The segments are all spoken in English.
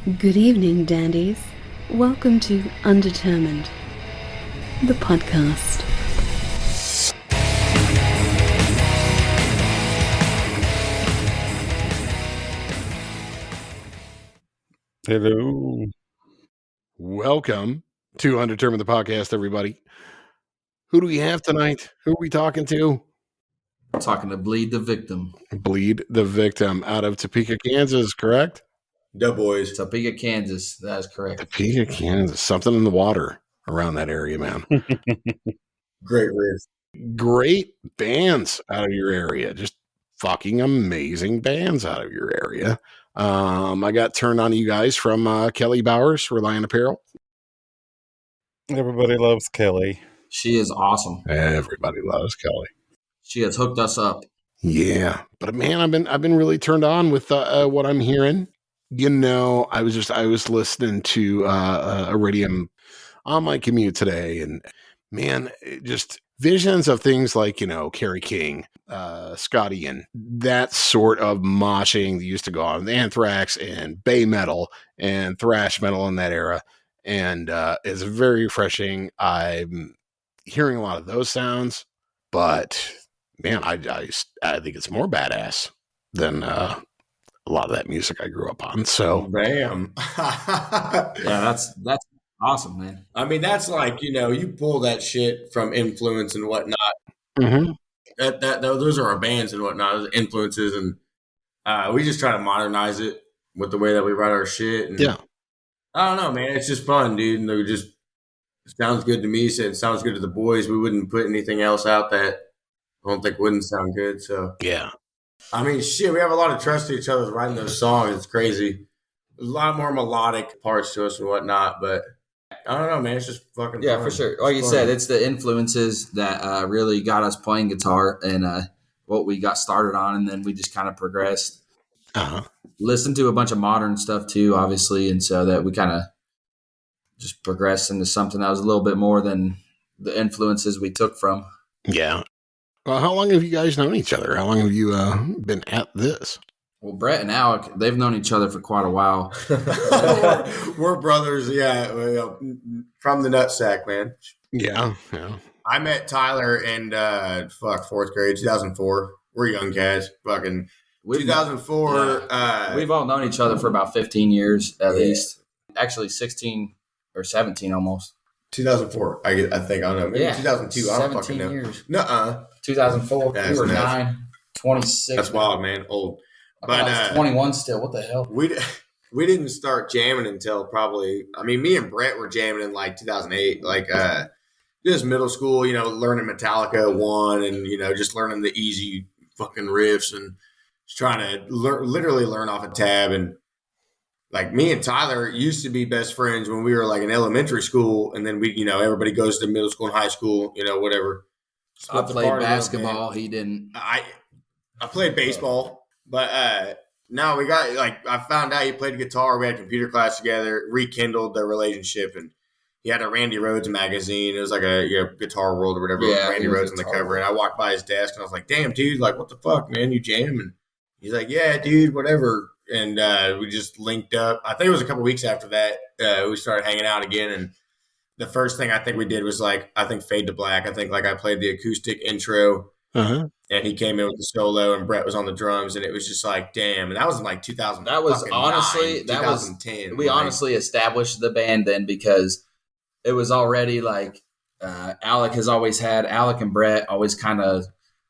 Good evening, dandies. Welcome to Undetermined, the podcast. Hello. Welcome to Undetermined, the podcast, everybody. Who do we have tonight? Who are we talking to? We're talking to Bleed the Victim. Bleed the Victim out of Topeka, Kansas, correct? Duh boys. Topeka, Kansas. That is correct. Topeka, Kansas. Something in the water around that area, man. Great riff. Great bands out of your area. Just fucking amazing bands out of your area. I got turned on to you guys from Kelly Bowers, Reliant Apparel. Everybody loves Kelly. She is awesome. Everybody loves Kelly. She has hooked us up. Yeah, but man, I've been really turned on with what I'm hearing. You know, I was listening to Iridium on my commute today, and man, just visions of things like, you know, Kerry King, Scotty, and that sort of moshing that used to go on, Anthrax and Bay Metal and thrash metal in that era, and it's very refreshing. I'm hearing a lot of those sounds, but man, I think it's more badass than a lot of that music I grew up on. So, bam. Yeah, that's awesome, man. I mean, that's like, you know, you pull that shit from influence and whatnot. mm-hmm. Those are our bands and whatnot, those influences, and we just try to modernize it with the way that we write our shit. And Yeah. I don't know, man. It's just fun, dude. And it just sounds good to me. It sounds good to the boys. We wouldn't put anything else out that I don't think wouldn't sound good. So Yeah. I mean, shit, we have a lot of trust to each other writing those songs. It's crazy. There's a lot more melodic parts to us and whatnot, but I don't know, man. It's just fucking Yeah, fun. for sure. Like you said, it's the influences that really got us playing guitar and what we got started on, and then we just kind of progressed. Uh-huh. Listened to a bunch of modern stuff too, obviously, and so that we kind of just progressed into something that was a little bit more than the influences we took from. Yeah. Well, how long have you guys known each other? How long have you been at this? Well, Brett and Alec, they've known each other for quite a while. We're brothers, yeah, from the nutsack, man. Yeah. I met Tyler in fourth grade, 2004. We're young cats, fucking 2004. Yeah. We've all known each other for about 15 years at least. Actually, 16 or 17 almost. 2004, I think. I don't know. Maybe 2002. I don't fucking know. Years. Nuh-uh. 2004. That's we were nuts. 9, 26. That's wild, man. Old. But I was 21 still. What the hell? We didn't start jamming until probably, I mean, me and Brett were jamming in like 2008, like just middle school, you know, learning Metallica 1 and, you know, just learning the easy fucking riffs and just trying to literally learn off a tab. And like me and Tyler used to be best friends when we were like in elementary school. And then we, you know, everybody goes to middle school and high school, you know, whatever. I played basketball. He didn't. I played baseball, but no, we got, like, I found out he played guitar. We had computer class together, rekindled the relationship, and he had a Randy Rhoads magazine. It was like a Guitar World or whatever. Yeah, Randy Rhoads on the cover. And I walked by his desk, and I was like, damn, dude, like, what the fuck, man? You jam? And he's like, yeah, dude, whatever. And we just linked up. I think it was a couple weeks after that, we started hanging out again, and the first thing I think we did was, like, I think Fade to Black. I think, like, I played the acoustic intro. Uh-huh. And he came in with the solo, and Brett was on the drums, and it was just like, damn. And that was in like 2000. That was honestly, 2010. We honestly established the band then because it was already like Alec and Brett always kind of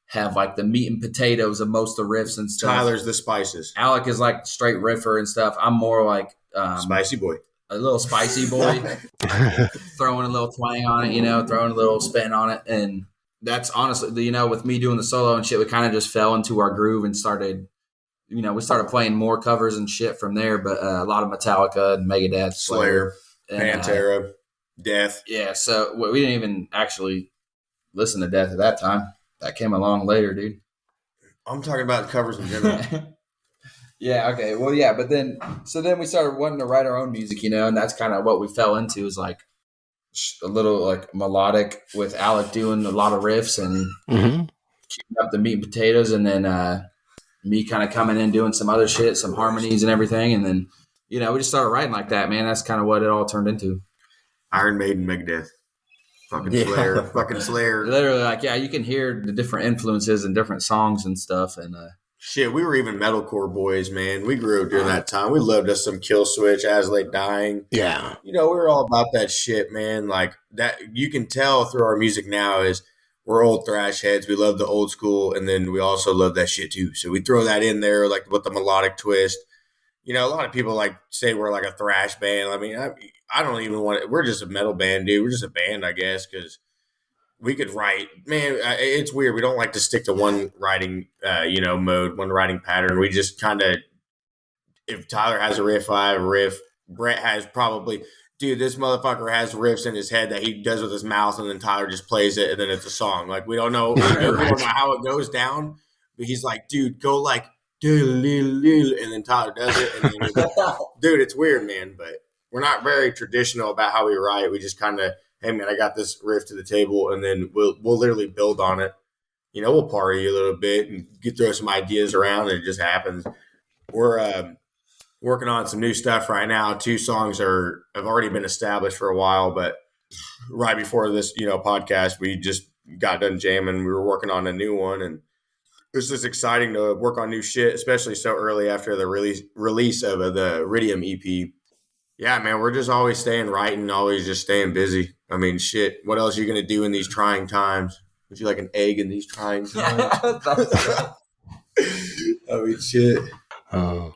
have like the meat and potatoes of most of the riffs and stuff. Tyler's the spices. Alec is like straight riffer and stuff. I'm more like spicy boy, a little spicy boy, throwing a little twang on it, you know, throwing a little spin on it, and. That's honestly, you know, with me doing the solo and shit, we kind of just fell into our groove and started, you know, we started playing more covers and shit from there, but a lot of Metallica and Megadeth, Slayer, and, Pantera, Death. Yeah, so we didn't even actually listen to Death at that time. That came along later, dude. I'm talking about covers in general. Yeah, okay. Well, yeah, but then we started wanting to write our own music, you know, and that's kind of what we fell into is like, a little like melodic with Alec doing a lot of riffs and keeping up the meat and potatoes, and then me kind of coming in doing some other shit, some harmonies and everything, and then we just started writing like that, man. That's kind of what it all turned into. Iron Maiden, Megadeth, fucking Slayer, fucking Slayer. Literally, like, you can hear the different influences and different songs and stuff. And shit, we were even metalcore boys, man. We grew up during that time. We loved us some Kill Switch, As Late Dying. Yeah. We were all about that shit, man. Like that, you can tell through our music now is we're old thrash heads. We love the old school, and then we also love that shit too. So we throw that in there, like with the melodic twist. A lot of people like say we're like a thrash band. I mean, I don't even want it. We're just a metal band, dude. We're just a band, I guess, because we could write. Man, it's weird. We don't like to stick to one writing, mode, one writing pattern. We just kind of, if Tyler has a riff, I have a riff. Brett has probably, dude, this motherfucker has riffs in his head that he does with his mouth, and then Tyler just plays it, and then it's a song. Like, we don't know, we don't know how it goes down, but he's like, dude, go like, and then Tyler does it, and then dude, it's weird, man, but we're not very traditional about how we write. We just kind of, hey, man, I got this riff to the table, and then we'll literally build on it. We'll party a little bit and throw some ideas around, and it just happens. We're working on some new stuff right now. 2 songs have already been established for a while, but right before this, podcast, we just got done jamming. We were working on a new one, and it's just exciting to work on new shit, especially so early after the release of the Iridium EP. Yeah, man, we're just always staying writing, always just staying busy. I mean, shit, what else are you going to do in these trying times? Would you like an egg in these trying times? I mean, shit. Oh,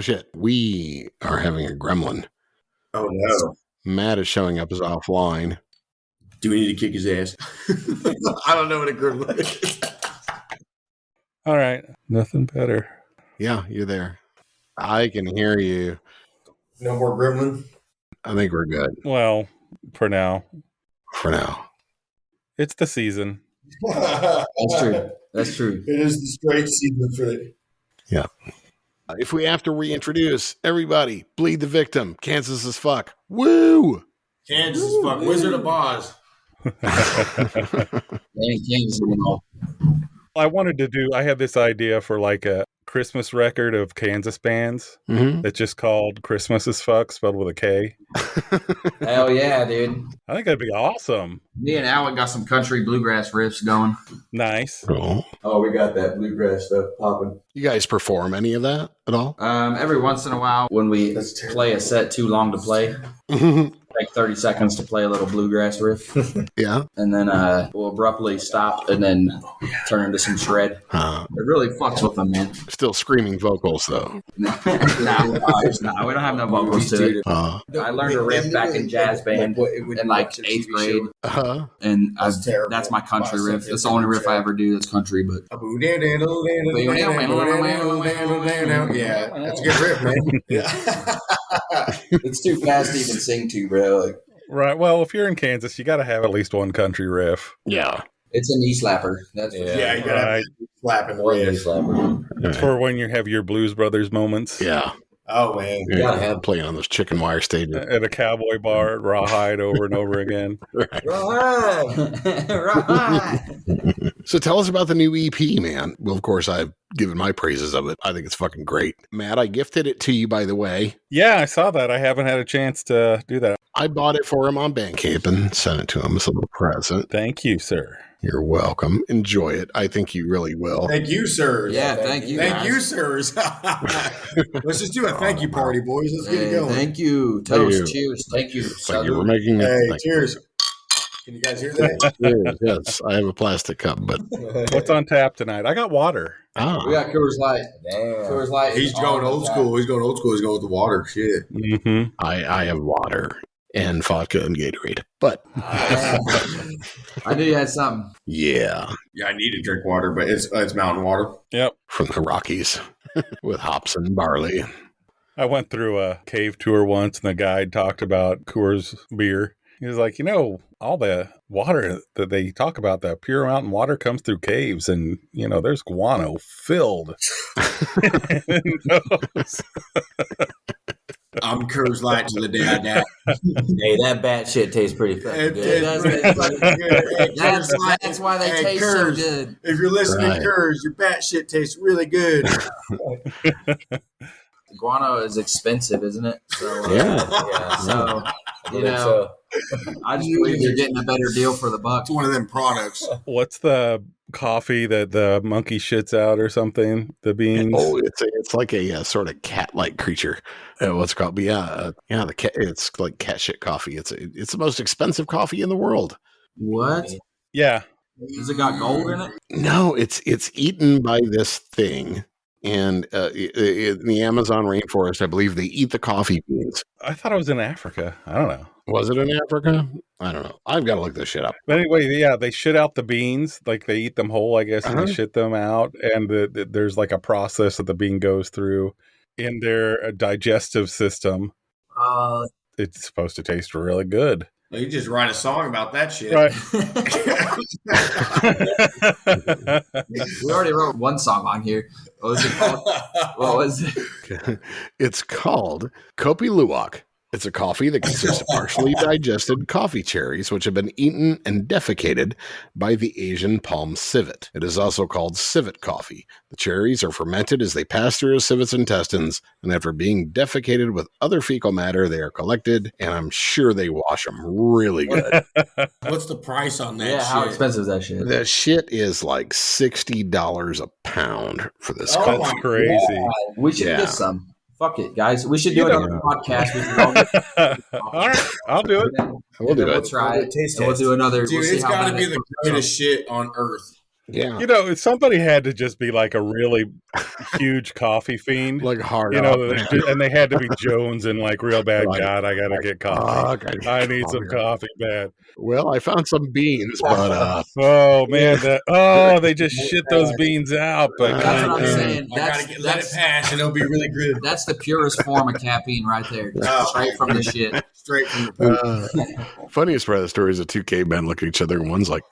shit. We are having a gremlin. Oh, no. Matt is showing up as offline. Do we need to kick his ass? I don't know what a gremlin is. All right. Nothing better. Yeah, you're there. I can hear you. No more gremlin? I think we're good. Well, for now. For now. It's the season. That's true. It is the straight season for it. Yeah. If we have to reintroduce everybody, Bleed the Victim, Kansas as fuck. Woo! Kansas as fuck. Wizard of Oz. I had this idea for like a Christmas record of Kansas bands that's just called Christmas as Fuck, spelled with a K. Hell yeah, dude. I think that'd be awesome. Me and Alec got some country bluegrass riffs going. Nice. Cool. Oh, we got that bluegrass stuff popping. You guys perform any of that at all? Every once in a while when we play a set too long to play. Like 30 seconds to play a little bluegrass riff. Yeah. And then we'll abruptly stop and then turn into some shred. It really fucks with them, man. Still screaming vocals, though. No, we don't have no vocals to it. I learned a riff back in jazz band in like 8th grade. And that's my country riff. That's the only riff I ever do that's country. But yeah, that's a good riff, man. Yeah. It's too fast to even sing to, bro. Like, right. Well, if you're in Kansas, you got to have at least one country riff. Yeah. It's a knee slapper. That's for sure. Yeah, you got to slapping the riff. It's for when you have your Blues Brothers moments. Yeah. Oh, man. You gotta have playing on those chicken wire stages. At a cowboy bar at Rawhide over and over again. Right. Right. So tell us about the new EP, man. Well, of course, I've given my praises of it. I think it's fucking great. Matt, I gifted it to you, by the way. Yeah, I saw that. I haven't had a chance to do that. I bought it for him on Bandcamp and sent it to him as a little present. Thank you, sir. You're welcome. Enjoy it. I think you really will. Thank you, sirs. Yeah, thank you. Thank guys. you, sirs. Let's just do a thank you party, boys. Let's get it going. Thank you. Toast. Cheers. Thank you. Thank you for making it. Hey, Thank cheers. Can you guys hear that? you. Yes, I have a plastic cup, but What's on tap tonight? I got water. We got Coors Light. Coors Light. He's going old school. He's going old school. He's going with the water. Shit. Mm-hmm. I have water and vodka and Gatorade. But I knew you had something. yeah, Yeah, I need to drink water, but it's mountain water. Yep. from the Rockies with hops and barley. I went through a cave tour once, and the guide talked about Coors beer. He was like, all the water that they talk about, the pure mountain water comes through caves, and, there's guano filled. I'm Coors Light to the day I die. Hey, that bat shit tastes pretty fucking good. That's why they taste so good. If you're listening, Right. Coors, your bat shit tastes really good. guano is expensive, isn't it? So, Yeah. So, you believe know, I just believe you're getting a better deal for the buck. It's one of them products. What's the coffee that the monkey shits out or something? The beans. Oh, it's like a sort of cat-like creature. What's it called? But the cat. It's like cat shit coffee. It's the most expensive coffee in the world. What? Yeah. Has it got gold in it? No, it's eaten by this thing, and in the Amazon rainforest, I believe they eat the coffee beans. I thought it was in Africa. I don't know. Was it in Africa? I don't know. I've got to look this shit up. But anyway, yeah, they shit out the beans. Like they eat them whole, I guess, and Uh-huh. they shit them out. And there's like a process that the bean goes through in their digestive system. It's supposed to taste really good. You just write a song about that shit. Right. We already wrote one song on here. What was it called? What was it? It's called Kopi Luwak. It's a coffee that consists of partially digested coffee cherries, which have been eaten and defecated by the Asian palm civet. It is also called civet coffee. The cherries are fermented as they pass through a civet's intestines, and after being defecated with other fecal matter, they are collected, and I'm sure they wash them really good. What's the price on that Yeah, shit? how expensive is that shit? That shit is like $60 a pound for this Oh, coffee. That's crazy. We should Yeah. get some. Fuck it, guys. We should do it on the podcast. We should all get All right, I'll do it. We'll do We'll it. try it. Taste And we'll test. do another. Dude, we'll see it's how got to bad be it the comes greatest shit on earth. Yeah. You know, somebody had to just be like a really huge coffee fiend. Like hard You know, up. and they had to be Jones and like real bad. Like, God, I gotta get coffee. Fuck, I need some coffee bad. Well, I found some beans, but Oh man, they just shit those beans out. But That's what I'm Yeah. saying. I gotta let it That's pass, and it'll be really good. that's the purest form of caffeine right there. Oh, Straight from the shit. Straight from the poop. funniest part of the story is the two cavemen look at each other, and one's like,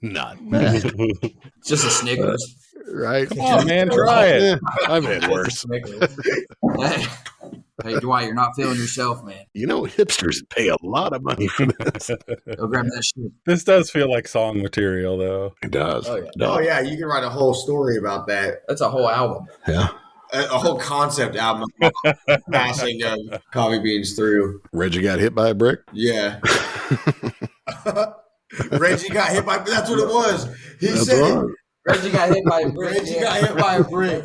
not bad, It's just a Snickers. right? come on, man, try it. I've had worse. Hey, Dwight, you're not feeling yourself, man. You know, hipsters pay a lot of money for this. Go grab that shit. This does feel like song material, though. It does. Oh, yeah. It does. Oh yeah, you can write a whole story about that. That's a whole album. Yeah. A whole concept album about passing of coffee beans through. Reggie got hit by a brick. Yeah. Reggie got hit by. That's what it was. He That's said right. Reggie got hit by a brick. Reggie got hit by a brick.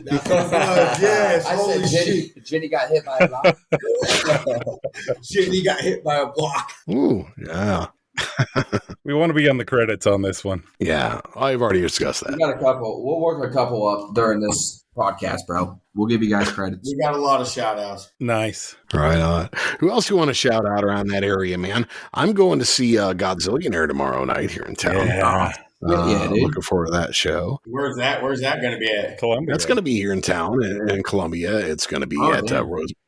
That's what it was. Yes. I Holy said shit. Jenny got hit by a block. Shit, he got hit by a block. Ooh, yeah. We want to be on the credits on this one. Yeah. I've already discussed We that. got a couple. We'll work a couple up during this podcast, bro. We'll give you guys credits. We got a lot of shout outs. Nice. Right on. Who else you want to shout out around that area, man? I'm going to see Godzillionaire tomorrow night here in town. Yeah. Yeah, dude. Looking forward to that show. Where's that going to be at? Columbia. That's going to be here in town in Columbia. It's going to be Oh, at yeah.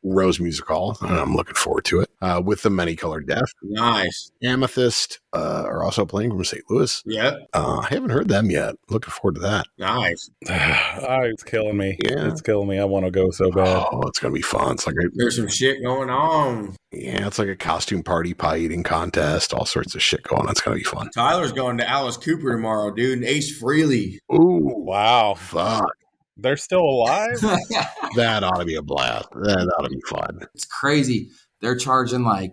Rose Music Hall. I'm looking forward to it. With the Many Colored Death. Nice. Amethyst are also playing from St. Louis. Yep. I haven't heard them yet. Looking forward to that. Nice. It's killing me. Yeah. It's killing me. I want to go so bad. Oh, it's going to be fun. It's like There's some shit going on. it's like a costume party, pie eating contest, all sorts of shit going on. It's going to be fun. Tyler's going to Alice Cooper tomorrow, dude, and Ace Frehley. Ooh, Wow. fuck. They're still alive? That ought to be a blast. That ought to be fun. It's crazy. They're charging I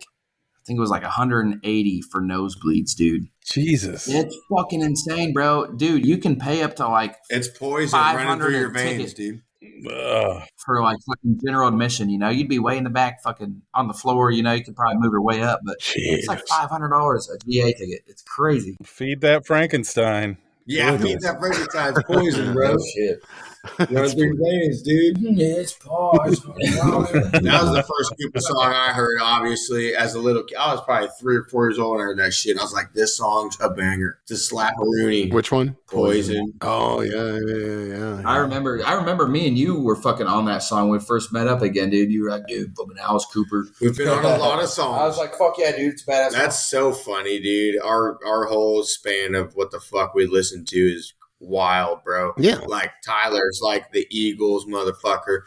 think it was 180 for nosebleeds, dude. Jesus. It's fucking insane, bro. Dude, you can pay up to It's poison running 500 through your a veins, ticket. dude. Ugh. for fucking general admission. You'd be way in the back, fucking on the floor. You could probably move your way up, but it's like Jeez. $500 a GA ticket. It's crazy. Feed that Frankenstein. Yeah, I mean that Frankenstein's poison, bro. Shit. Running through your veins, dude. It's pause. That was the first Cooper song I heard, obviously, as a little kid. I was probably 3 or 4 years old when I heard that shit. And I was like, this song's a banger. To slap a Rooney. Which one? Poison. Oh, yeah. I remember me and you were fucking on that song when we first met up again, dude. You were like, dude, fucking Alice Cooper. We've been on a lot of I songs. was like, fuck yeah, dude, it's badass. That's so funny, dude. Our whole span of what the fuck we listen to is wild, bro. Yeah. Like Tyler's like the Eagles motherfucker.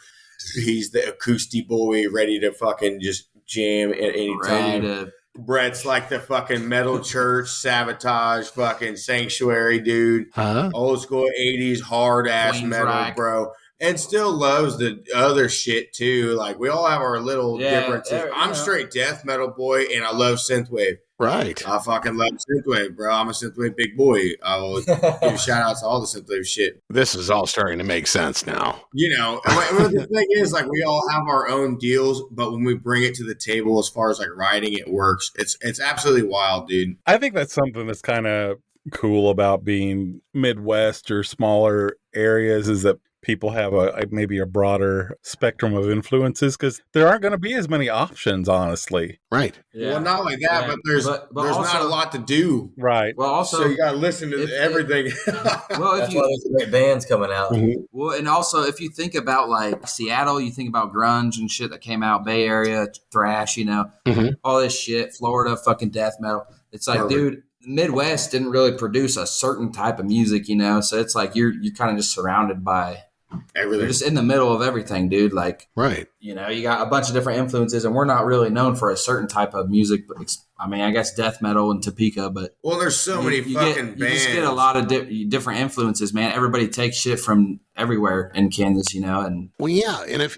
He's the acoustic boy ready to fucking just jam at any ready time. to. Brett's like the fucking Metal Church, Sabotage, fucking Sanctuary, dude. Huh? Old school 80s hard ass Queensryche. metal, bro. and still loves the other shit too. Like we all have our little differences. I'm straight death metal boy, and I love synthwave. Right. I fucking love synthwave, bro. I'm a synthwave big boy. I will give shout outs to all the synthwave shit. This is all starting to make sense now. You know, the thing is, like, we all have our own deals, but when we bring it to the table, as far as like writing, it works. It's absolutely wild, dude. I think that's something that's kind of cool about being Midwest or smaller areas is that people have maybe a broader spectrum of influences because there aren't going to be as many options, honestly. Right. Yeah. Well, not like that, but there's also not a lot to do. Right. Well, also, so you got to listen to everything. Well, that's why there's great bands coming out. Mm-hmm. Well, and also if you think about like Seattle, you think about grunge and shit that came out, Bay Area, thrash, you know, all this shit, Florida, fucking death metal. It's like, dude, the Midwest didn't really produce a certain type of music, you know, so it's like you're kind of just surrounded by everything. You're just in the middle of everything, dude. Like, right. You know, you got a bunch of different influences, and we're not really known for a certain type of music. But I mean, I guess death metal in Topeka, but there's so many fucking bands. You just get a lot of different influences, man. Everybody takes shit from everywhere in Kansas, you know. And well, yeah, and if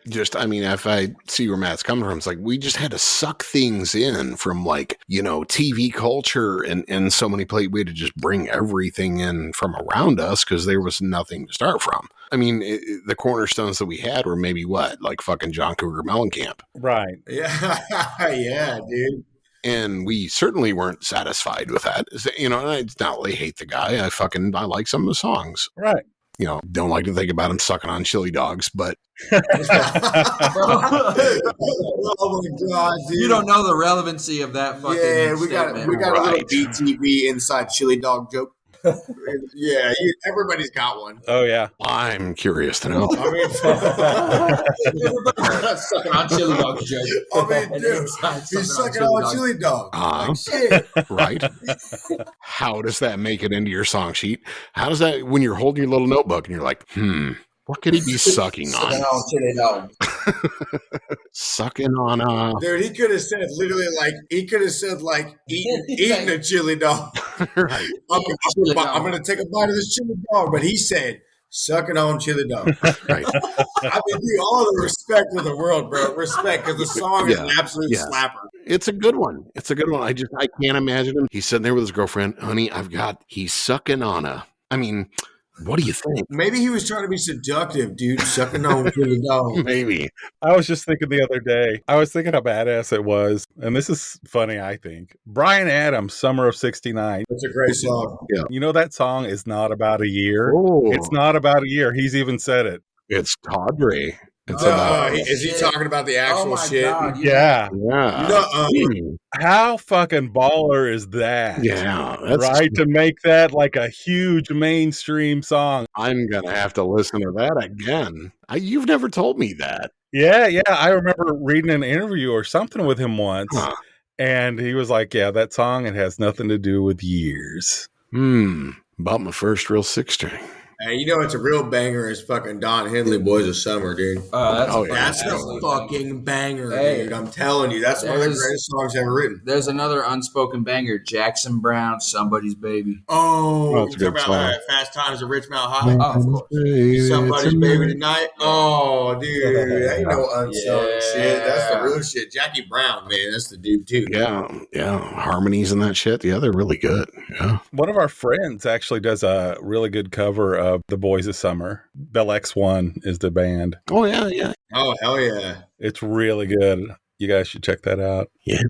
I see where Matt's coming from, it's like we just had to suck things in from like, you know, TV culture and so many places. We had to just bring everything in from around us because there was nothing to start from. I mean, the cornerstones that we had were maybe like fucking John Cougar Mellencamp. Right. Yeah. Yeah, dude. And we certainly weren't satisfied with that. You know, and I not really hate the guy. I like some of the songs. Right. You know, don't like to think about him sucking on chili dogs, but oh my god, dude. You don't know the relevancy of that fucking we got a little BTV inside chili dog joke. Yeah, everybody's got one. Oh yeah, I'm curious to know. I mean, everybody's sucking on chili dog joke. I mean, dude, he's sucking on chili dog. Right. How does that make it into your song sheet? How does that when you're holding your little notebook and you're like, what could he be sucking on? Chili dog. Sucking on Dude, he could have said literally like eating a chili dog. Right. I'm gonna take a bite of this chili dog, but he said sucking on chili dog. Right. I mean, dude, all the respect of the world, bro. Respect, because the song is an absolute slapper. It's a good one. I can't imagine him. He's sitting there with his girlfriend. Honey, he's sucking on a. I mean, what do you think? Maybe he was trying to be seductive, dude. Sucking on chili dog. Maybe. I was just thinking the other day, how badass it was. And this is funny, I think. Bryan Adams, Summer of 69. It's a great song. Yeah. You know, that song is not about a year. Oh. It's not about a year. He's even said it. It's Tawdry. Is he talking about the actual shit? God, yeah. How fucking baller is that? Yeah. Right? To make that like a huge mainstream song. I'm going to have to listen to that again. You've never told me that. Yeah. I remember reading an interview or something with him once. And he was like, yeah, that song, it has nothing to do with years. Bought my first real 6-string. Hey, you know it's a real banger is fucking Don Henley, Boys of Summer, dude. That's a fucking banger, dude. I'm telling you, that's one of the greatest songs ever written. There's another unspoken banger, Jackson Brown, Somebody's Baby. Oh, you talking about Fast Times at Richmond High? Oh, of course. Somebody's Baby Tonight. Oh, dude, that ain't no unsung shit. That's the real shit. Jackie Brown, man, that's the dude too. Yeah, harmonies and that shit. Yeah, they're really good. Yeah. One of our friends actually does a really good cover of The Boys of Summer. Bell X1 is the band. Oh, yeah. Oh, hell yeah. It's really good. You guys should check that out. Yeah.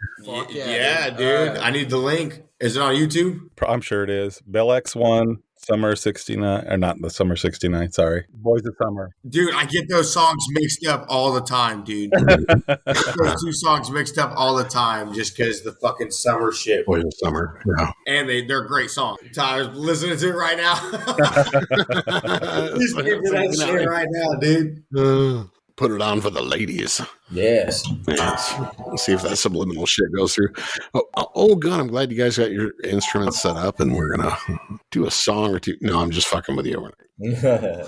Yeah, dude. I need the link. Is it on YouTube? I'm sure it is. Bell X1, Summer 69, or not the Summer 69, sorry. Boys of Summer. Dude, I get those songs mixed up all the time, dude. Those two songs mixed up all the time just because the fucking summer shit. Boys of Summer, yeah. And they're great songs. Tyler's listening to it right now. He's getting to that shit right now, dude. Put it on for the ladies. Yes. Let's see if that subliminal shit goes through. Oh, God, I'm glad you guys got your instruments set up and we're going to do a song or two. No, I'm just fucking with you.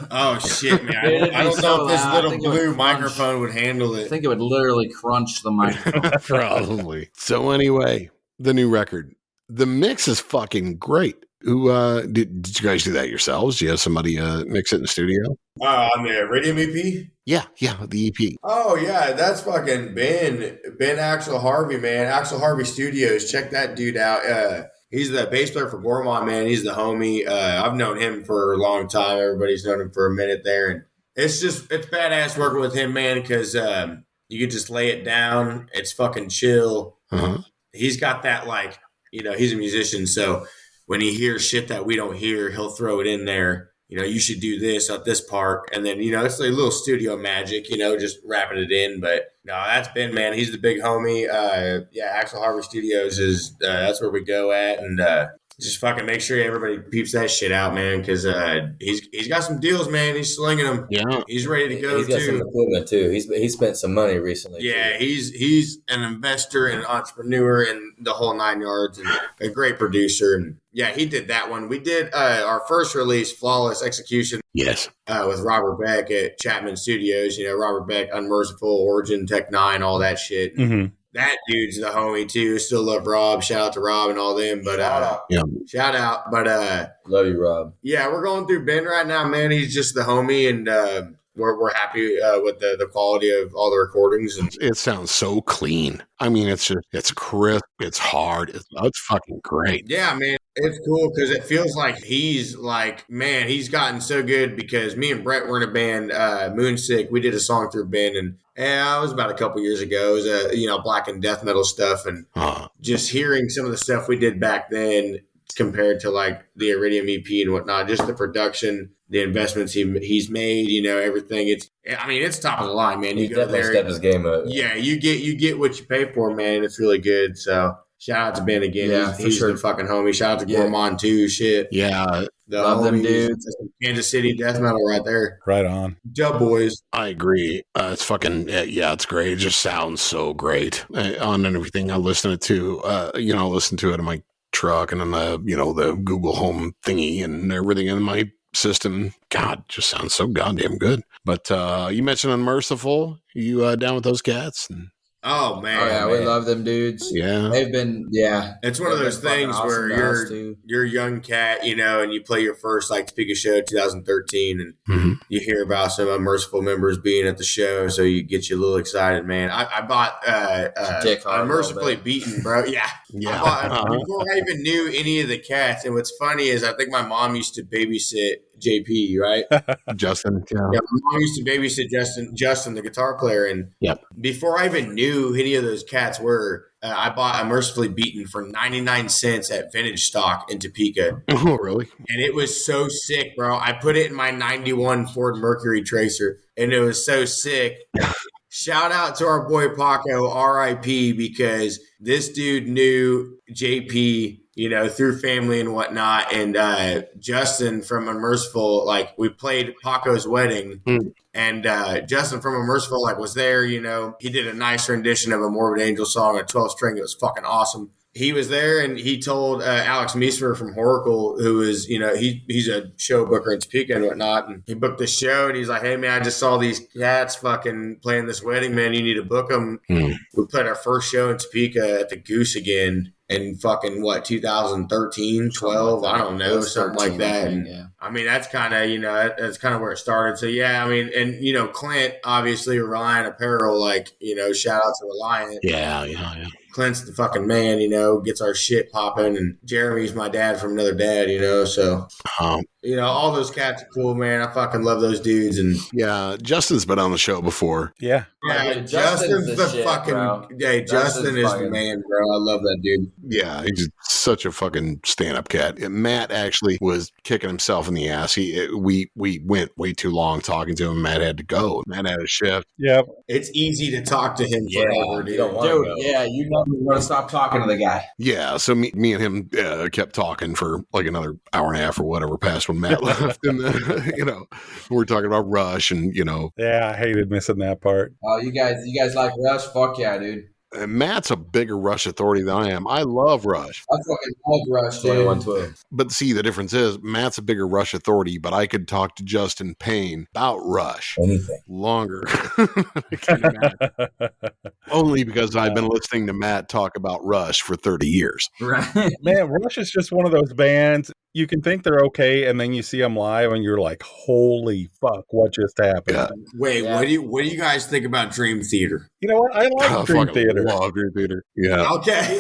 Oh, shit, man. I don't know if this little blue microphone would handle it. I think it would literally crunch the microphone. Probably. So anyway, the new record. The mix is fucking great. Who did you guys do that yourselves? Do you have somebody mix it in the studio? On the Radium EP? Yeah, the EP. Oh yeah, that's fucking Ben Axel Harvey, man. Axel Harvey Studios. Check that dude out. He's the bass player for Gormont, man. He's the homie. I've known him for a long time. Everybody's known him for a minute there, and it's badass working with him, man, because you can just lay it down. It's fucking chill. Uh-huh. He's got that, like, he's a musician, so when he hears shit that we don't hear, he'll throw it in there. You should do this at this part. And then, it's like a little studio magic, just wrapping it in. But no, that's Ben, man. He's the big homie. Axel Harvey Studios is, that's where we go at. And just fucking make sure everybody peeps that shit out, man. Because he's got some deals, man. He's slinging them. Yeah. He's ready to go, He's got some equipment, too. He's spent some money recently. Yeah, too. he's an investor and an entrepreneur and the whole 9 yards, and a great producer. And yeah, he did that one. We did our first release, Flawless Execution. Yes. With Robert Beck at Chapman Studios. Robert Beck, Unmerciful, Origin, Tech 9, all that shit. Mm-hmm. That dude's the homie too. Still love Rob. Shout out to Rob and all them. But shout out. But love you, Rob. Yeah, we're going through Ben right now, man. He's just the homie, and we're happy with the quality of all the recordings. And It sounds so clean. I mean, it's crisp. It's hard. It's fucking great. yeah, man, it's cool because it feels like he's gotten so good, because me and Brett were in a band, Moonsick. We did a song through Ben, and it was about a couple years ago. It was black and death metal stuff, and just hearing some of the stuff we did back then compared to like the Iridium EP and whatnot, just the production, the investments he's made, everything. It's top of the line, man. You He go definitely there, stepped his game up. yeah, you get what you pay for, man. It's really good. So shout out to Ben again. Yeah, he's for sure. the fucking homie. Shout out to Yeah. Gormont too. Shit, Yeah, the Love them homies. dudes. That's some Kansas City death metal right there. Right on. Dub boys. I agree. It's fucking, it's great. It just sounds so great on everything I listen to. I listen to it in my truck and on the Google Home thingy and everything in my system. God, just sounds so goddamn good. But you mentioned Unmerciful. You down with those cats? Oh man, Oh yeah, we man. love them dudes. Yeah. They've been It's one of they've those been fucking things awesome where to us, too. you're a young cat, and you play your first like Topeka show 2013, and Mhm. you hear about some Unmerciful members being at the show, so you get you a little excited, man. I bought Dick hard a little Unmercifully bit. Beaten, bro. Yeah. Yeah. I bought, before I even knew any of the cats, and what's funny is I think my mom used to babysit JP, right? Justin. Yeah. Yeah, my mom used to babysit Justin, the guitar player, and Yep. before I even knew any of those cats were, I bought Unmercifully Beaten for 99 cents at Vintage Stock in Topeka, Oh, really? and it was so sick, bro. I put it in my 91 Ford Mercury Tracer, and it was so sick. Shout out to our boy Paco, R.I.P., because this dude knew JP, through family and whatnot. And Justin from Unmerciful, like, we played Paco's wedding, and Justin from Unmerciful, like, was there. He did a nice rendition of a Morbid Angel song, a 12-string. It was fucking awesome. He was there, and he told Alex Meismer from Horacle, who is, he's a show booker in Topeka and whatnot, and he booked the show, and he's like, hey, man, I just saw these cats fucking playing this wedding, man. You need to book them. We played our first show in Topeka at the Goose again in fucking, 2013, 12? I don't know, something like that. And, Yeah. that's kind of, that's kind of where it started. So, yeah, and, Clint, obviously, Reliant Apparel, shout out to Reliant. Yeah. Clint's the fucking man, gets our shit popping, and Jeremy's my dad from another dad, so all those cats are cool, man. I fucking love those dudes, and Yeah. Justin's been on the show before. Yeah. yeah, Dude, Justin's the shit, fucking bro. hey, Justin is the fucking- man, bro. I love that dude. Yeah, he's such a fucking stand-up cat. And Matt actually was kicking himself in the ass. We went way too long talking to him. Matt had to go. Matt had a shift. Yep. It's easy to talk to him Yeah, forever, you dude. don't want Dude, to go. yeah, you never want to stop talking to the guy. Yeah, so me and him kept talking for like another hour and a half or whatever past when Matt left. And we're talking about Rush and Yeah, I hated missing that part. Oh, you guys like Rush? Fuck yeah, dude. Matt's a bigger Rush authority than I am. I love Rush. I fucking love Rush, dude. 2112. But see, the difference is Matt's a bigger Rush authority, but I could talk to Justin Payne about Rush Anything. longer. I can imagine. Only because I've been listening to Matt talk about Rush for 30 years. Right. Man, Rush is just one of those bands. You can think they're okay, and then you see them live, and you're like, "Holy fuck, what just happened?" Yeah. Wait, Yeah. what do you guys think about Dream Theater? You know what? I like Dream fucking Theater. love Dream Theater. Yeah. Okay.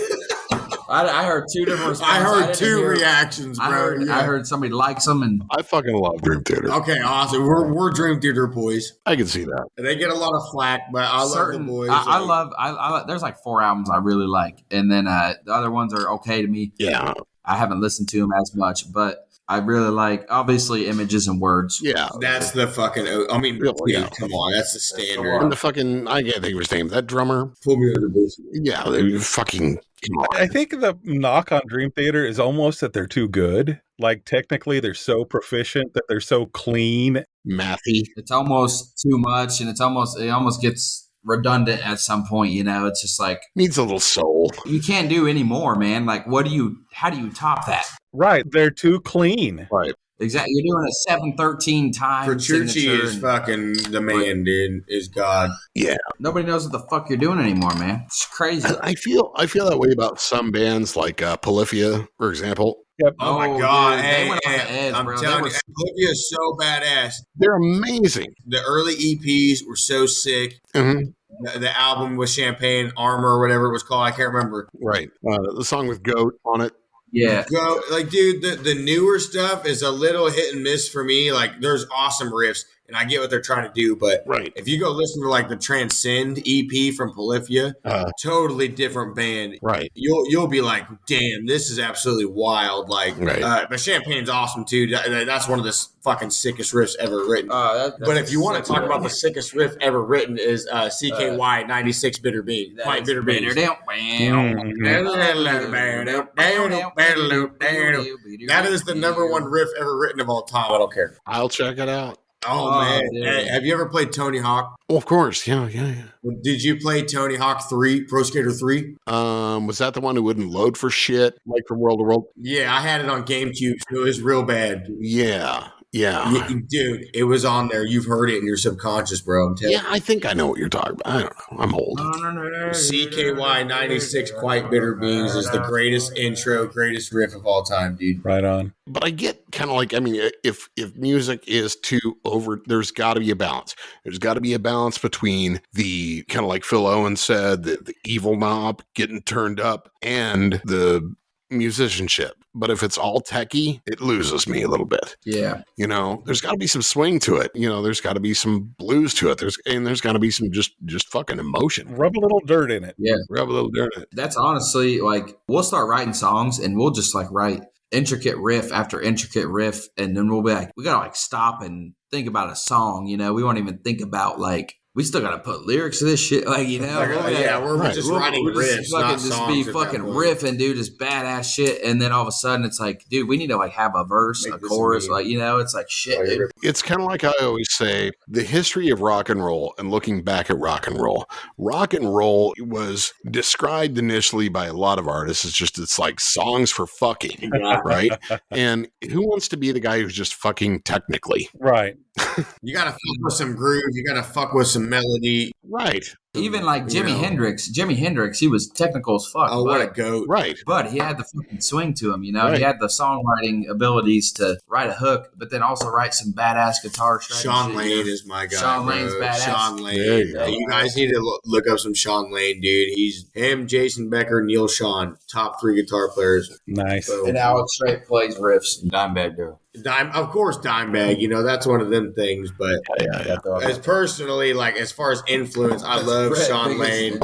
I heard two different responses. I heard didn't two hear- reactions, bro. I heard, Yeah. I heard somebody likes them, and I fucking love Dream Theater. Okay, awesome. We're Dream Theater boys. I can see that. They get a lot of flack, but I love the boys. I love. There's like 4 albums I really like, and then the other ones are okay to me. Yeah. I haven't listened to them as much, but I really like, obviously, Images and Words. Yeah. That's the fucking. I mean, Real- dude, yeah. come on, that's the standard. And the fucking, I can't think of his name. That drummer. Pull me under the Yeah. They fucking, come on. I think the knock on Dream Theater is almost that they're too good. Like, technically, they're so proficient that they're so clean. Mathy. It's almost too much, and it almost gets redundant at some point. You know, it's just like Needs a little soul. you can't do any more, man. Like, how do you top that? Right. They're too clean. Right. Exactly. You're doing a 713 time Petrucci signature, is and fucking the man, dude. Is God. Yeah. nobody knows what the fuck you're doing anymore, man. It's crazy. I feel that way about some bands like Polyphia, for example. Yep. Oh, my Oh, God. dude, they Hey, went off the hey, edge, I'm bro. They telling were- you, Olivia is so badass. They're amazing. The early EPs were so sick. Mm-hmm. The album with Champagne Armor or whatever it was called, I can't remember. Right. The song with Goat on it. Yeah. Go like, dude. The newer stuff is a little hit and miss for me. Like, there's awesome riffs, and I get what they're trying to do, but Right. if you go listen to like the Transcend EP from Polyphia, totally different band. Right. You'll be like, damn, this is absolutely wild. Like, Right. but Champagne's awesome too. That's one of the fucking sickest riffs ever written. That's But if you want to sick, talk man. about the sickest riff ever written, is CKY 96 Bitter Bean, Quite Bitter Beans. That is the number one riff ever written of all time. I don't care. I'll check it out. Oh, Oh, man. dude. Hey, have you ever played Tony Hawk? Well, of course. Yeah. Did you play Tony Hawk 3, Pro Skater 3? Was that the one who wouldn't load for shit, like from world to world? Yeah, I had it on GameCube, so it was real bad. Yeah. Dude, it was on there. You've heard it in your subconscious, bro. I'm telling Yeah, I think I know what you're talking about. I don't know. I'm old. you. CKY 96 Quite Bitter Beans is the greatest intro, greatest riff of all time, dude. Right on. But I get kind of like, I mean, if music is too over, there's got to be a balance. There's got to be a balance between the kind of like Phil Owen said, the evil knob getting turned up and the musicianship. But if it's all techie, it loses me a little bit. Yeah. You know, there's got to be some swing to it. You know, there's got to be some blues to it. There's got to be some just fucking emotion. Rub a little dirt in it. Yeah. Rub a little dirt in it. That's honestly like, we'll start writing songs and we'll just like write intricate riff after intricate riff. And then we'll be like, we got to like stop and think about a song. You know, we won't even think about like, we still got to put lyrics to this shit. Like, you know, We're just writing we'll riffs, just not fucking just be songs at that fucking point. riffing, dude, just badass shit. And then all of a sudden it's like, dude, we need to like have a verse, Make a this chorus. a meme. Like, you know, it's like shit, dude. It's kind of like I always say, the history of rock and roll and looking back at rock and roll was described initially by a lot of artists as just, it's like songs for fucking, right? And who wants to be the guy who's just fucking technically? Right. You got to fuck with some groove. You got to fuck with some melody. Right. Even like You know. Jimi Hendrix, he was technical as fuck. Oh, what a but, goat. Right. but he had the fucking swing to him, you know? Right. He had the songwriting abilities to write a hook, but then also write some badass guitar strategy. Sean Lane is my guy. Sean bro. Lane's badass. Sean Lane. There you go. You guys need to look up some Sean Lane, dude. He's him, Jason Becker, Neil Sean, top 3 guitar players. Nice. So, And Alex Straight plays riffs. Dimebag dude. of course, Dimebag. You know, that's one of them things. But as personally, like as far as influence, I love Sean Lane,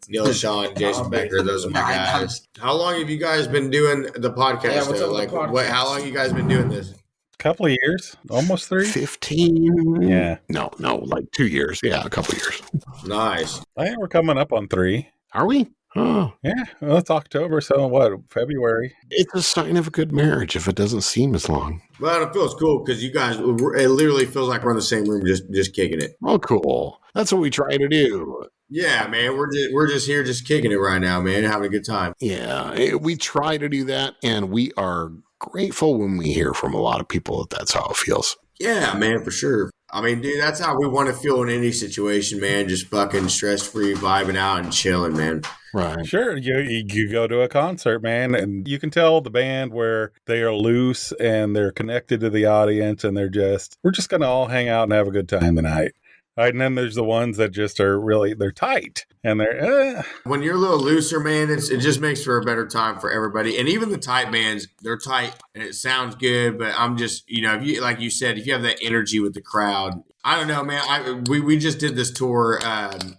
Neil Sean, Jason Becker. Those are my guys. How long have you guys been doing the podcast? Yeah, what's though? up with the Like, podcast? how long you guys been doing this? Couple of years, almost 3. 15. Yeah. No, like 2 years. Yeah, a couple of years. Nice. I think we're coming up on 3. Are we? Oh, Yeah. Well, it's October, so what? February. it's a sign of a good marriage if it doesn't seem as long. Well, it feels cool because you guys, it literally feels like we're in the same room, just kicking it. Oh, cool. That's what we try to do. Yeah, man, we're just here, just kicking it right now, man, having a good time. Yeah, we try to do that, and we are grateful when we hear from a lot of people that that's how it feels. Yeah, man, for sure. I mean, dude, that's how we want to feel in any situation, man. Just fucking stress free, vibing out and chilling, man. Right. Sure, you go to a concert, man, and you can tell the band where they are loose and they're connected to the audience, and we're just gonna all hang out and have a good time tonight. Right, and then there's the ones that just are they're tight and they're When you're a little looser, man, it just makes for a better time for everybody. And even the tight bands, they're tight and it sounds good. But I'm just, if you, like you said, if you have that energy with the crowd, I don't know, man. We just did this tour,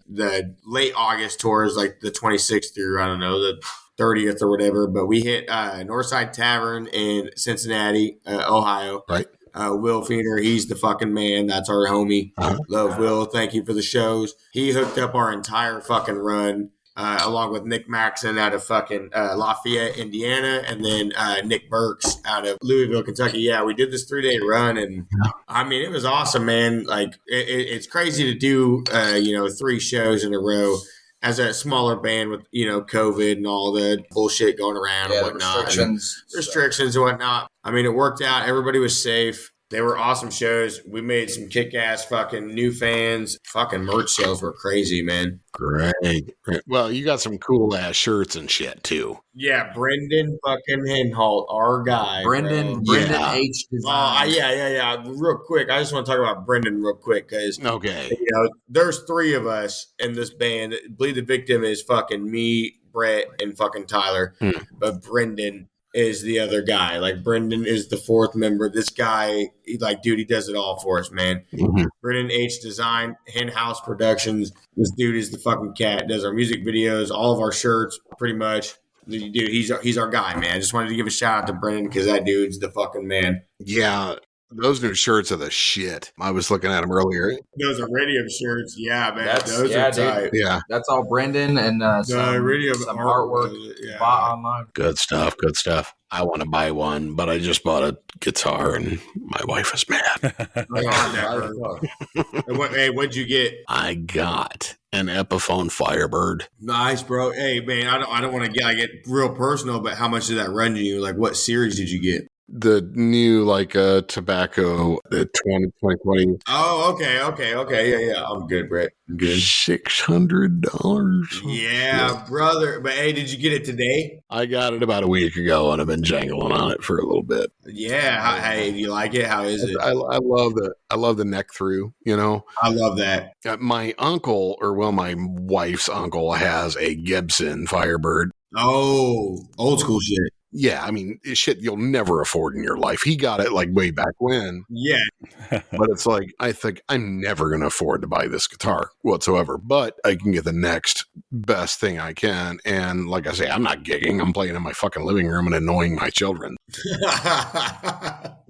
the late August tour is like the 26th through, I don't know, the 30th or whatever. But we hit Northside Tavern in Cincinnati, Ohio. Right. Will Feener, he's the fucking man. That's our homie. Love Will. Thank you for the shows. He hooked up our entire fucking run, along with Nick Maxon out of fucking Lafayette, Indiana, and then Nick Burks out of Louisville, Kentucky. Yeah, we did this 3-day run, and I mean, it was awesome, man. Like, it's crazy to do, 3 shows in a row as a smaller band with, COVID and all the bullshit going around and whatnot. Restrictions and whatnot. I mean, it worked out. Everybody was safe. They were awesome shows. We made some kick-ass fucking new fans. Fucking merch sales were crazy, man. Great. Well, you got some cool-ass shirts and shit, too. Yeah, Brendan fucking Henholt, our guy. Brendan H. Design. Yeah. Real quick, I just want to talk about Brendan real quick because there's 3 of us in this band. Bleed the Victim is fucking me, Brett, and fucking Tyler. But Brendan is the other guy. Like, Brendan is the 4th member. This guy, he does it all for us, man. Brendan H. Design, Hen House Productions. This dude is the fucking cat. Does our music videos, all of our shirts, pretty much. Dude, he's our guy, man. I just wanted to give a shout out to Brendan because that dude's the fucking man. Yeah, those new shirts are the shit. I was looking at them earlier. Those are radio shirts. Yeah, man. Those are tight. Yeah. That's all Brendan and some artwork bought online. Good stuff. I want to buy one, but I just bought a guitar and my wife is mad. What'd you get? I got an Epiphone Firebird. Nice, bro. Hey, man, I don't want to get real personal, but how much did that run you? Like, what series did you get? The new, tobacco, the 2020. Oh, okay. Yeah. I'm good, Brett. I'm good. $600. Yeah, brother. But hey, did you get it today? I got it about a week ago, and I've been jangling on it for a little bit. Yeah. Hey, do you like it? How is it? I love the neck through. I love that. My uncle, my wife's uncle, has a Gibson Firebird. Oh, old school shit. Yeah, I mean, shit you'll never afford in your life. He got it way back when. Yeah. But it's I think I'm never going to afford to buy this guitar whatsoever. But I can get the next best thing I can. And like I say, I'm not gigging. I'm playing in my fucking living room and annoying my children.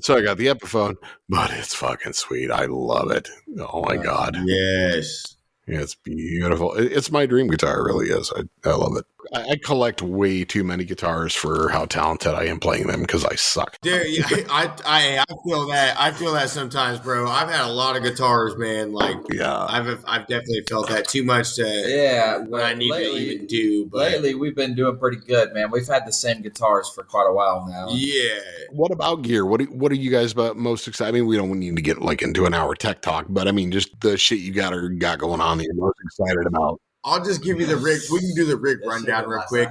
So I got the Epiphone, but it's fucking sweet. I love it. Oh, my God. Yes. Yeah, it's beautiful. It's my dream guitar. It really is. I love it. I collect way too many guitars for how talented I am playing them because I suck. Dude, I feel that. I feel that sometimes, bro. I've had a lot of guitars, man. I've definitely felt that too much to what I need to even do. But lately, we've been doing pretty good, man. We've had the same guitars for quite a while now. Yeah. What about gear? What are you guys most excited? I mean, we don't need to get into an hour tech talk, but I mean, just the shit you got going on that you're most excited about. I'll just give you the rig. We can do the rig rundown real quick.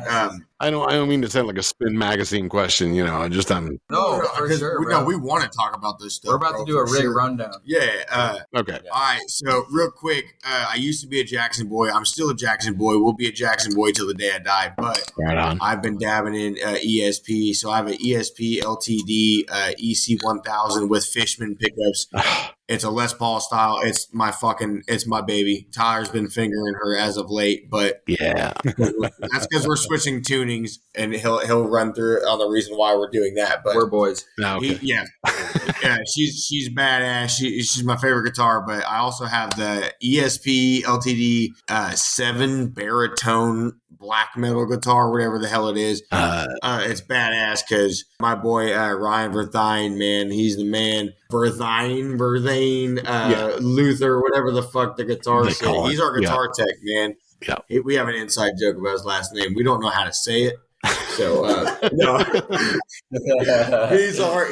I don't mean to sound like a Spin Magazine question. Just I'm for sure. We want to talk about this stuff. We're about to do a rig rundown. Yeah. Okay. All right. So real quick, I used to be a Jackson boy. I'm still a Jackson boy. We'll be a Jackson boy till the day I die. But right on. I've been dabbing in ESP. So I have an ESP LTD EC1000 with Fishman pickups. It's a Les Paul style. It's my baby. Tyler's been fingering her as of late, but yeah, that's because we're switching tunings, and he'll run through on the reason why we're doing that. But we're boys. Okay. Yeah. she's badass. She's my favorite guitar. But I also have the ESP LTD 7 baritone black metal guitar, whatever the hell it is. It's badass because my boy Ryan Verthine, man, he's the man. Verthine, Luther, whatever the fuck the guitar said. He's our guitar tech, man. Yeah. We have an inside joke about his last name. We don't know how to say it. So no, he's our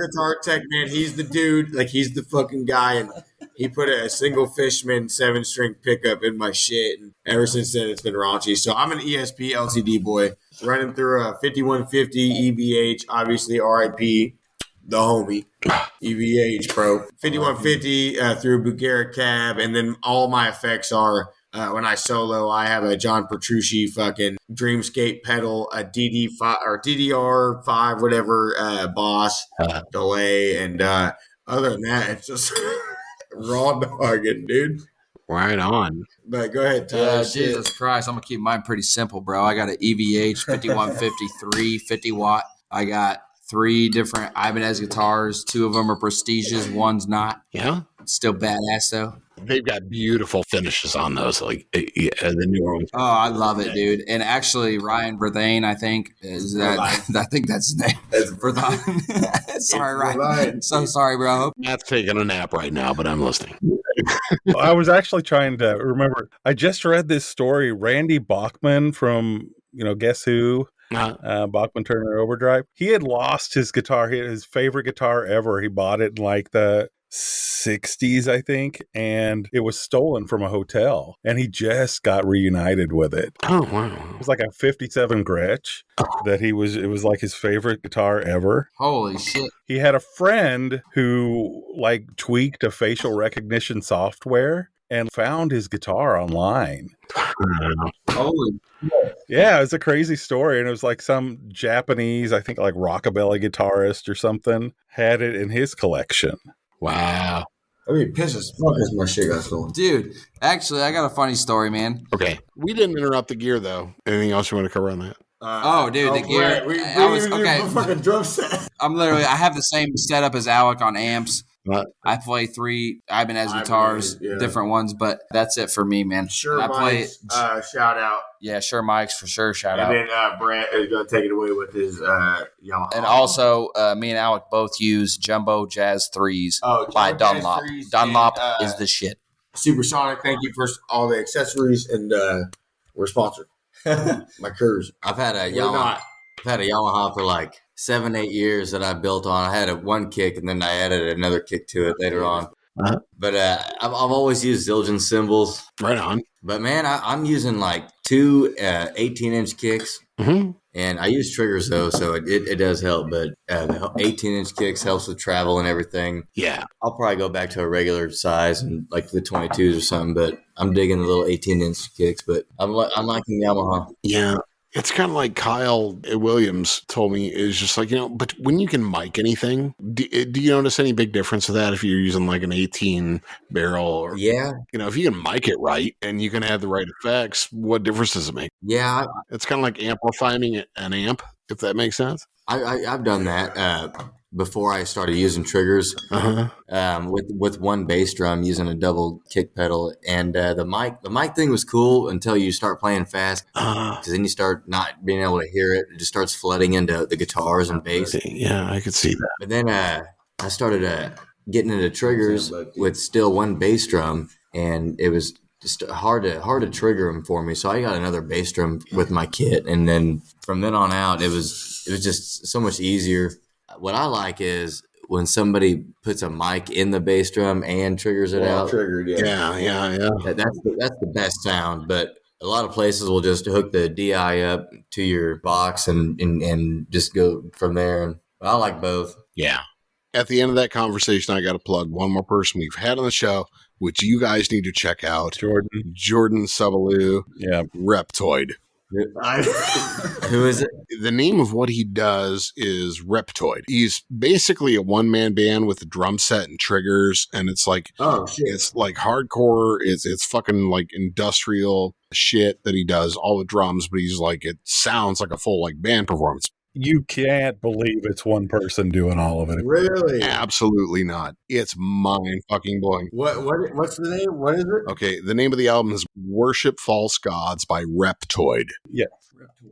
guitar tech, man. He's the dude, like he's the fucking guy, and he put a single Fishman 7-string pickup in my shit, and ever since then it's been raunchy. So I'm an ESP LCD boy, running through a 5150 EVH, obviously RIP, the homie EVH, bro. 5150 through Bulgaric cab, and then all my effects are. When I solo, I have a John Petrucci fucking Dreamscape pedal, a DD5 or DDR5, whatever, Boss delay, and other than that, it's just raw dogging, dude. Right on. But go ahead, Tyler. Jesus Christ, I'm gonna keep mine pretty simple, bro. I got an EVH 5153 50 watt. I got 3 different Ibanez guitars. 2 of them are prestigious, one's not. Yeah. Still badass though. They've got beautiful finishes on those, like the newer ones. Oh, I love it, dude. And actually, Ryan Verthane, I think is that. I think that's his name. Verthane. Sorry, Ryan. So sorry, bro. Matt's taking a nap right now, but I'm listening. I was actually trying to remember. I just read this story. Randy Bachman from Guess Who. Bachman Turner Overdrive. He had lost his guitar. He had his favorite guitar ever. He bought it in like the 60s, I think, and it was stolen from a hotel, and he just got reunited with it. Oh wow. It was like a 57 Gretsch that it was like his favorite guitar ever. Holy shit. He had a friend who like tweaked a facial recognition software and found his guitar online. Holy yeah, it's a crazy story. And it was like some Japanese, I think like rockabilly guitarist or something, had it in his collection. Wow. I mean, piss as fuck as my shit got stolen. dude. Actually, I got a funny story, man. Okay. We didn't interrupt the gear, though. Anything else you want to cover on that? The gear. We fucking drum set. I have the same setup as Alec on amps. What? I play 3 Ibanez guitars, different ones, but that's it for me, man. Sure, I Mike's, shout out. Yeah, Sure Mike's for sure, shout out. And then Brent is going to take it away with his Yamaha. And also, me and Alec both use Jumbo Jazz 3s by Dunlop. Dunlop is the shit. Supersonic, thank you for all the accessories, and we're sponsored. My Curves. I've had a Yamaha for like 7-8 years that I built on. I had one kick, and then I added another kick to it later on. Uh-huh. But I've always used Zildjian cymbals. Right on. But man, I'm using like 2 18-inch kicks, and I use triggers though, so it does help. But the 18-inch kicks helps with travel and everything. Yeah, I'll probably go back to a regular size and like the 22s or something. But I'm digging the little 18-inch kicks. But I'm liking Yamaha. Yeah. It's kind of like Kyle Williams told me, is just like, but when you can mic anything, do you notice any big difference with that if you're using like an 18 barrel? Or, if you can mic it right and you can have the right effects, what difference does it make? Yeah. It's kind of like amplifying an amp, if that makes sense. I've done that before I started using triggers with one bass drum using a double kick pedal, and the mic thing was cool until you start playing fast, because then you start not being able to hear it. It just starts flooding into the guitars and bass. Yeah, I could see that. But then I started getting into triggers with still one bass drum, and it was just hard to trigger them for me. So I got another bass drum with my kit, and then from then on out, it was just so much easier. What I like is when somebody puts a mic in the bass drum and triggers it out. Triggered, Yeah. That's the best sound. But a lot of places will just hook the DI up to your box and just go from there. But I like both. Yeah. At the end of that conversation, I got to plug one more person we've had on the show, which you guys need to check out. Jordan Subalu. Yeah. Reptoid. Who is it? The name of what he does is Reptoid. He's basically a one-man band with a drum set and triggers, and it's like it's like hardcore. It's fucking like industrial shit that he does, all the drums, but he's like, it sounds like a full like band performance. You can't believe it's one person doing all of it. Really? Absolutely not. It's mind fucking blowing. What's the name? What is it? Okay, the name of the album is Worship False Gods by Reptoid. Yeah.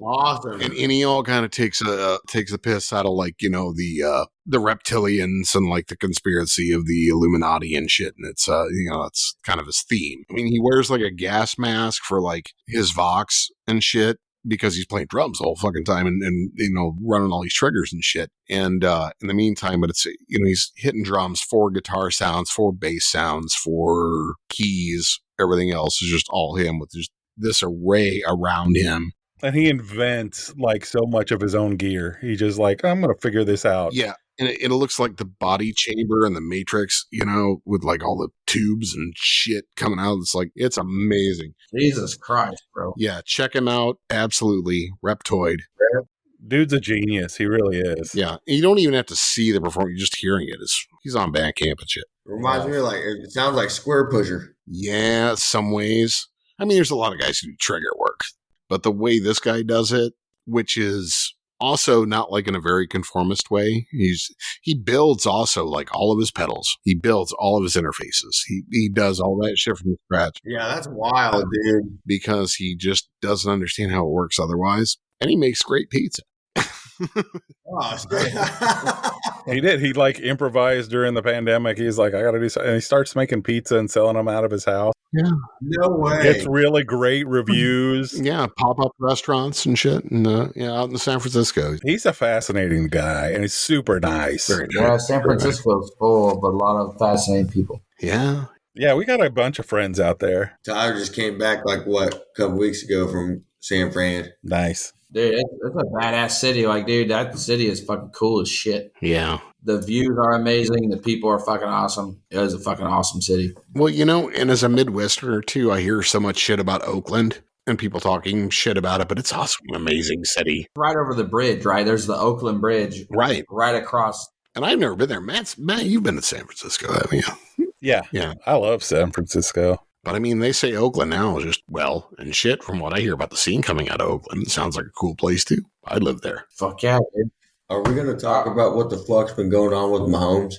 Awesome. And he all kind of takes the piss out of like, you know, the reptilians and like the conspiracy of the Illuminati and shit. And it's you know, that's kind of his theme. I mean, he wears like a gas mask for like his Vox and shit, because he's playing drums the whole fucking time and you know, running all these triggers and shit. And in the meantime, but it's, you know, he's hitting drums, 4 guitar sounds, 4 bass sounds, 4 keys. Everything else is just all him with just this array around him. And he invents like so much of his own gear. He just like, I'm going to figure this out. Yeah. And it looks like the body chamber and the Matrix, you know, with like all the tubes and shit coming out. It's like, it's amazing. Jesus Christ, bro. Yeah. Check him out. Absolutely. Reptoid. Dude's a genius. He really is. Yeah. And you don't even have to see the performance. You're just hearing it. He's on Bandcamp and shit. Reminds me of like, it sounds like Square Pusher. Yeah. Some ways. I mean, there's a lot of guys who do trigger work, but the way this guy does it, which is also not like in a very conformist way. He builds also like all of his pedals. He builds all of his interfaces. He does all that shit from scratch. Yeah, that's wild, dude. Because he just doesn't understand how it works otherwise. And he makes great pizza. He did. He like improvised during the pandemic. He's like, I got to do something. And he starts making pizza and selling them out of his house. Yeah. No way. It's really great reviews. Yeah. Pop-up restaurants and shit. And yeah, out in San Francisco. He's a fascinating guy and he's super nice. Very nice. Yeah, San Francisco's full of a lot of fascinating people. Yeah. Yeah, we got a bunch of friends out there. Tyler just came back like a couple weeks ago from San Fran. Nice. Dude, it's a badass city. Like, dude, that city is fucking cool as shit. Yeah. The views are amazing. The people are fucking awesome. It was a fucking awesome city. Well, you know, and as a Midwesterner too, I hear so much shit about Oakland and people talking shit about it, but it's also an amazing city. Right over the bridge, right? There's the Oakland Bridge. Right. Right across. And I've never been there. Matt, you've been to San Francisco, haven't you? Yeah. Yeah. I love San Francisco. But I mean, they say Oakland now is just, well, and shit, from what I hear about the scene coming out of Oakland, it sounds like a cool place too. I'd live there. Fuck yeah, dude. Are we going to talk about what the fuck's been going on with Mahomes?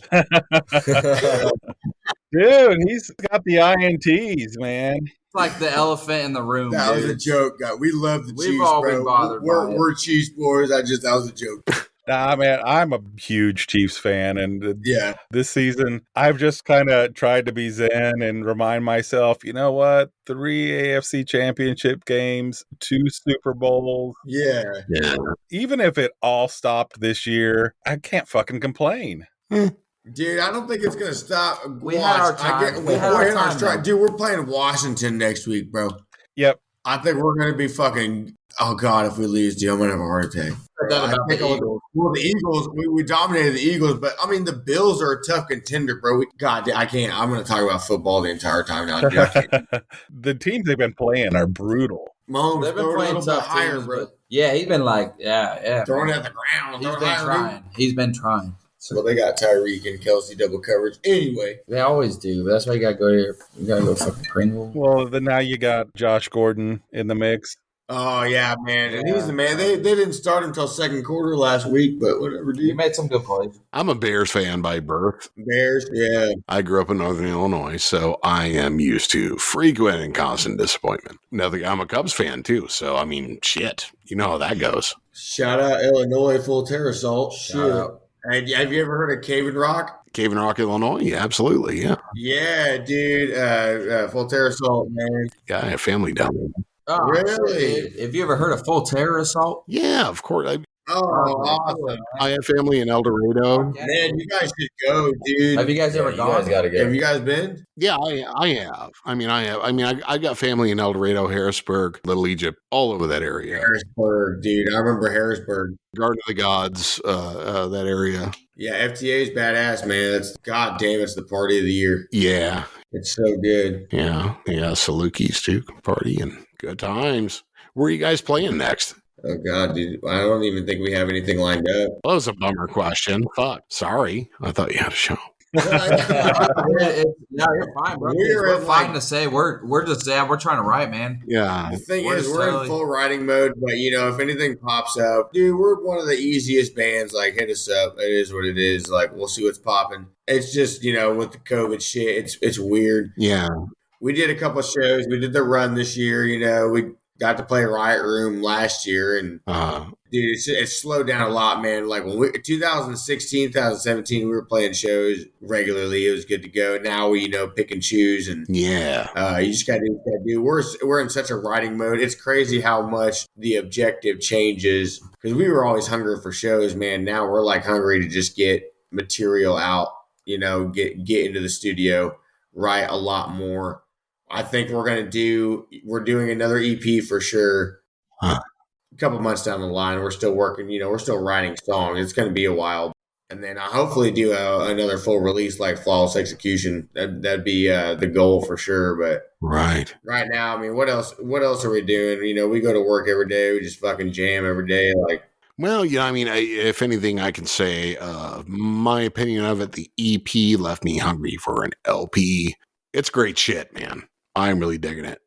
Dude, he's got the INTs, man. It's like the elephant in the room. That dude. was a joke, guy. We love the We've Chiefs, all bro. been bothered by it. We're Chiefs boys. That was a joke. Nah, man, I'm a huge Chiefs fan, and Yeah. this season I've just kind of tried to be zen and remind myself, you know what? 3 AFC championship games, 2 Super Bowls. Yeah. Yeah. Even if it all stopped this year, I can't fucking complain. Dude, I don't think it's going to stop. We had our time. We're hitting our stride. Dude, we're playing Washington next week, bro. Yep. I think we're going to be fucking, oh, God, if we lose, dude, I'm going to have a heart attack. About the Eagles. Well, the Eagles, we dominated the Eagles, but, I mean, the Bills are a tough contender, bro. God, I can't. I'm going to talk about football the entire time now. Dude, I can't. The teams they've been playing are brutal. Mahomes, They've been throw it a playing little bit tough higher, teams, bro. but yeah, he's been like, yeah. Throwing it at the ground. He's been trying. He's been trying. Well, they got Tyreek and Kelsey double coverage. Anyway. They always do. That's why you gotta go here. You gotta go fucking Pringle. Well, then now you got Josh Gordon in the mix. Oh, yeah, man. And he's the man. They didn't start until second quarter last week, but whatever, You dude. made some good plays. I'm a Bears fan by birth. Bears, yeah. I grew up in Northern Illinois, so I am used to frequent and constant disappointment. I'm a Cubs fan too, so I mean, shit. You know how that goes. Shout out Illinois Full Terror Salt. Shit. out. And have you ever heard of Cave and Rock? Cave and Rock, Illinois? Yeah, absolutely. Yeah. Yeah, dude. Full Terror Salt, man. Yeah, I have family down there. Oh, Really? dude. Have you ever heard of full terror assault? Yeah, of course. Oh, awesome. I have family in El Dorado. Man, you guys should go, dude. Have you guys ever gone? Have you guys been? Yeah, I have. I got family in El Dorado, Harrisburg, Little Egypt, all over that area. Harrisburg, dude. I remember Harrisburg. Garden of the Gods, that area. Yeah, FTA's badass, man. That's God damn, it's the party of the year. Yeah. It's so good. Yeah. Salukis too. Party and good times. Where are you guys playing next? Oh God, dude. I don't even think we have anything lined up. Well, that was a bummer question. Fuck. Sorry. I thought you had a show. You're fine, bro. We're fine to say. We're just we're trying to write, man. Yeah. The thing is, we're in full writing mode, but if anything pops up, dude, we're one of the easiest bands. Like, hit us up. It is what it is. Like, we'll see what's popping. It's just, with the COVID shit, it's weird. Yeah. We did a couple of shows. We did the run this year. We got to play Riot Room last year, and dude, it's slowed down a lot, man. Like when 2016, 2017, we were playing shows regularly. It was good to go. Now we, pick and choose, and you just gotta do what you gotta do. We're in such a writing mode. It's crazy how much the objective changes, because we were always hungry for shows, man. Now we're like hungry to just get material out. Get into the studio, write a lot more. I think we're doing another EP for sure. A couple months down the line, we're still working, we're still writing songs. It's going to be a while. And then I'll hopefully do another full release like Flawless Execution. That'd be the goal for sure. But right now, I mean, what else are we doing? We go to work every day. We just fucking jam every day. Like, well, I mean, if anything, I can say my opinion of it, the EP left me hungry for an LP. It's great shit, man. I'm really digging it.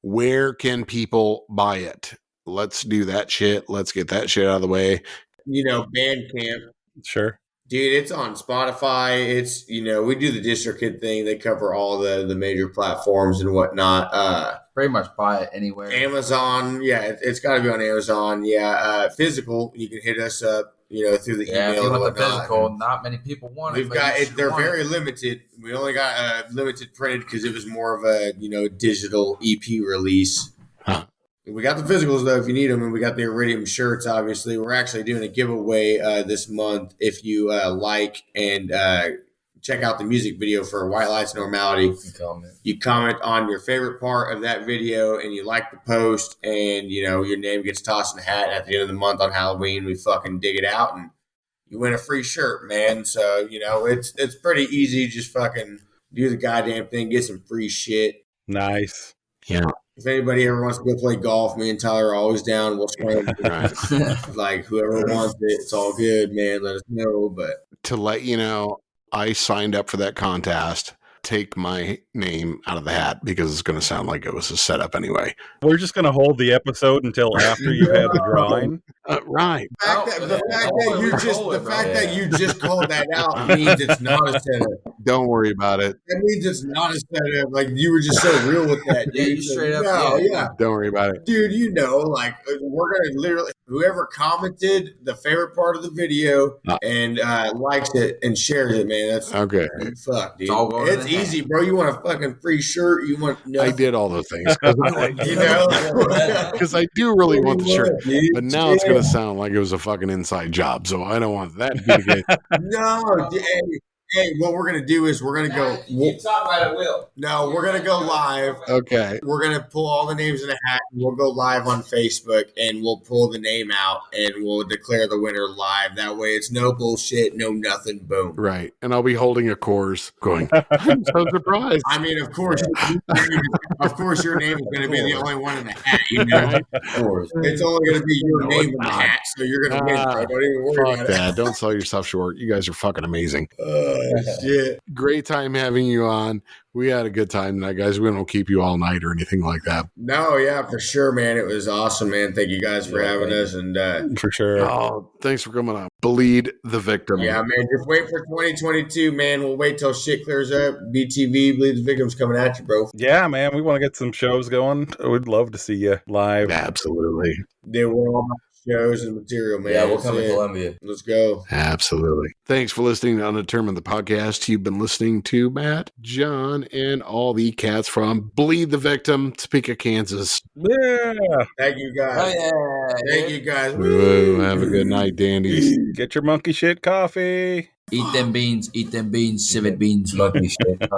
Where can people buy it? Let's do that shit. Let's get that shit out of the way. Bandcamp. Sure. Dude, it's on Spotify. It's, we do the DistroKid thing. They cover all the major platforms and whatnot. Pretty much buy it anywhere. Amazon. Yeah, it's got to be on Amazon. Yeah. Physical, you can hit us up. Through the email. If you want the physical, not many people want it. We've got it. They're very limited. We only got limited printed because it was more of a digital EP release. We got the physicals though, if you need them, and we got the Iridium shirts. Obviously, we're actually doing a giveaway this month. If you like and check out the music video for White Lights Normality, you comment on your favorite part of that video, and you like the post, and your name gets tossed in a hat at the end of the month on Halloween. We fucking dig it out, and you win a free shirt, man. So it's pretty easy. Just fucking do the goddamn thing, get some free shit. Nice. Yeah. If anybody ever wants to go play golf, me and Tyler are always down. We'll scramble. Like, whoever wants it, it's all good, man. Let us know. But to let you know, I signed up for that contest. Take my name out of the hat because it's going to sound like it was a setup anyway. We're just going to hold the episode until after you've had the drawing. Right. The fact that you just called that out means it's not a setup. Don't worry about it. That means it's not a setup. Like, you were just so real with that, dude. Yeah, you straight up. Don't worry about it. Dude, like, we're going to literally, whoever commented the favorite part of the video and likes it and shares it, man, that's okay. Fuck, dude. It's easy, bro. You want a fucking free shirt? You want nothing. I did all those things. Because I do really want the shirt. But now it's going to sound like it was a fucking inside job. So I don't want that to be the case. No, hey, what we're going to do is we're going to go. You talk about it, Will. No, we're going to go live. Okay. We're going to pull all the names in a hat. And we'll go live on Facebook, and we'll pull the name out, and we'll declare the winner live. That way it's no bullshit, no nothing, boom. Right. And I'll be holding a course going, I'm so surprised. I mean, of course your name is going to be the only one in the hat, Right? Of course. It's only going to be your name in the hat, so you're going to win, bro. Don't even worry about that. Don't sell yourself short. You guys are fucking amazing. Shit. Great time having you on. We had a good time tonight, guys. We don't keep you all night or anything like that. No, yeah, for sure, man. It was awesome, man. Thank you guys for having us. And for sure. Oh, thanks for coming on. Bleed the Victim. Yeah, man. Just wait for 2022, man. We'll wait till shit clears up. BTV, Bleed the Victim's coming at you, bro. Yeah, man. We want to get some shows going. We'd love to see you live. Absolutely. They were all shows and material, man. Yeah, we'll come to Columbia. Let's go. Absolutely. Thanks for listening to Undetermined, the podcast. You've been listening to Matt, John, and all the cats from Bleed the Victim, Topeka, Kansas. Yeah. Thank you, guys. Oh, yeah. Thank you, guys. Woo. Have a good night, dandies. Get your monkey shit coffee. Eat them beans, civet beans. Monkey shit.